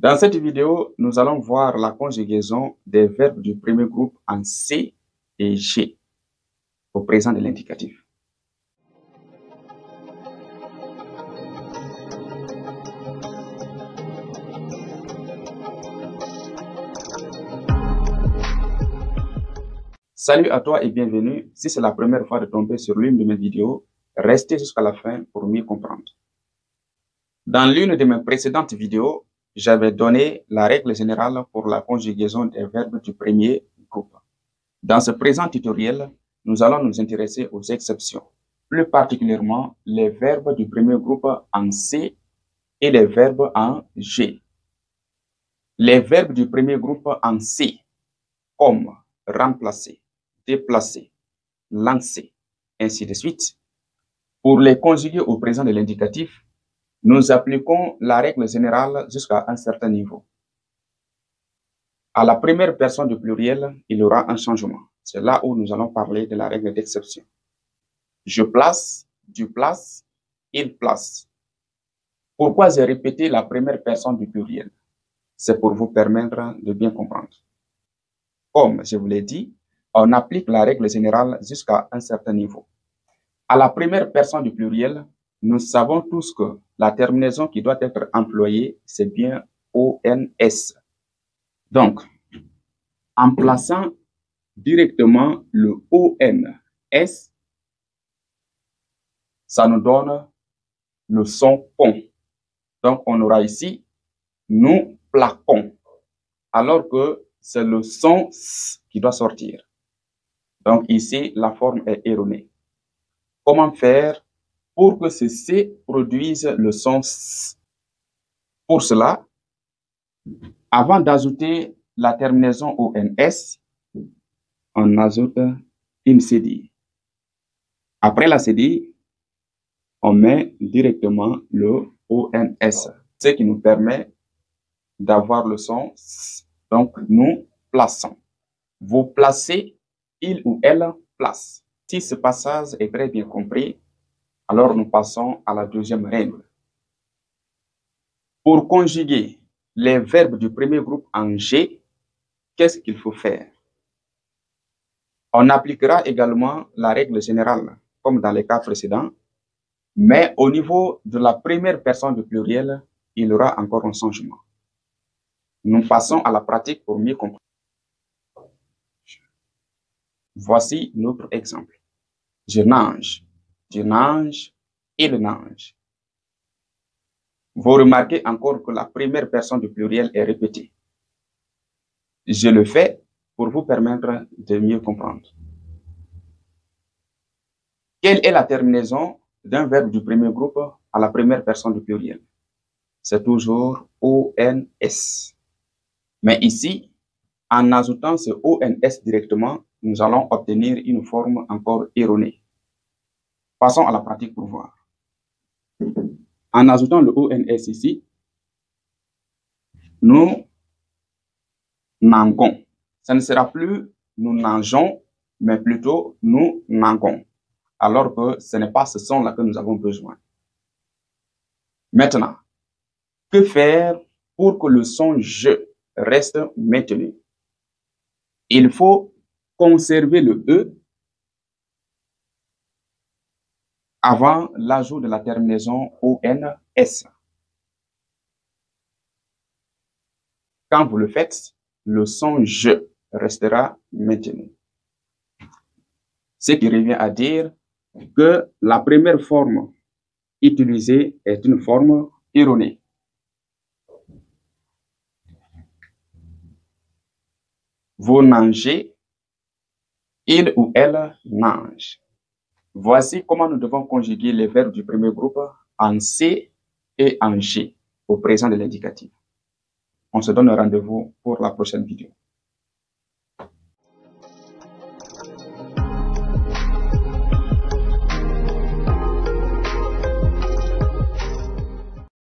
Dans cette vidéo, nous allons voir la conjugaison des verbes du premier groupe en C et G au présent de l'indicatif. Salut à toi et bienvenue. Si c'est la première fois de tomber sur l'une de mes vidéos, restez jusqu'à la fin pour mieux comprendre. Dans l'une de mes précédentes vidéos, j'avais donné la règle générale pour la conjugaison des verbes du premier groupe. Dans ce présent tutoriel, nous allons nous intéresser aux exceptions, plus particulièrement les verbes du premier groupe en C et les verbes en G. Les verbes du premier groupe en C, comme remplacer, déplacer, lancer, ainsi de suite. Pour les conjuguer au présent de l'indicatif, nous appliquons la règle générale jusqu'à un certain niveau. À la première personne du pluriel, il y aura un changement. C'est là où nous allons parler de la règle d'exception. Je place, tu places, il place. Pourquoi j'ai répété la première personne du pluriel? C'est pour vous permettre de bien comprendre. Comme je vous l'ai dit, on applique la règle générale jusqu'à un certain niveau. À la première personne du pluriel, nous savons tous que la terminaison qui doit être employée, c'est bien ONS. Donc, en plaçant directement le ONS, ça nous donne le son pont. Donc, on aura ici, nous plaquons, alors que c'est le son S qui doit sortir. Donc, ici, la forme est erronée. Comment faire pour que ce C produise le son S? Pour cela, avant d'ajouter la terminaison ONS, on ajoute une cédille. Après la cédille, on met directement le ONS, ce qui nous permet d'avoir le son S. Donc, nous plaçons. Vous placez, il ou elle place. Si ce passage est très bien compris, alors nous passons à la deuxième règle. Pour conjuguer les verbes du premier groupe en G, qu'est-ce qu'il faut faire? On appliquera également la règle générale, comme dans les cas précédents, mais au niveau de la première personne du pluriel, il y aura encore un changement. Nous passons à la pratique pour mieux comprendre. Voici notre exemple. Je nage, tu nages, il nage. Vous remarquez encore que la première personne du pluriel est répétée. Je le fais pour vous permettre de mieux comprendre. Quelle est la terminaison d'un verbe du premier groupe à la première personne du pluriel? C'est toujours ONS. Mais ici, en ajoutant ce ONS directement, nous allons obtenir une forme encore erronée. Passons à la pratique pour voir. En ajoutant le ONS ici, nous nagons. Ce ne sera plus nous nageons, mais plutôt nous nagons. Alors que ce n'est pas ce son-là que nous avons besoin. Maintenant, que faire pour que le son je reste maintenu? Il faut conserver le E avant l'ajout de la terminaison ONS. Quand vous le faites, le son je restera maintenu. Ce qui revient à dire que la première forme utilisée est une forme erronée. Vous nagez, il ou elle nage. Voici comment nous devons conjuguer les verbes du premier groupe en C et en G au présent de l'indicatif. On se donne rendez-vous pour la prochaine vidéo.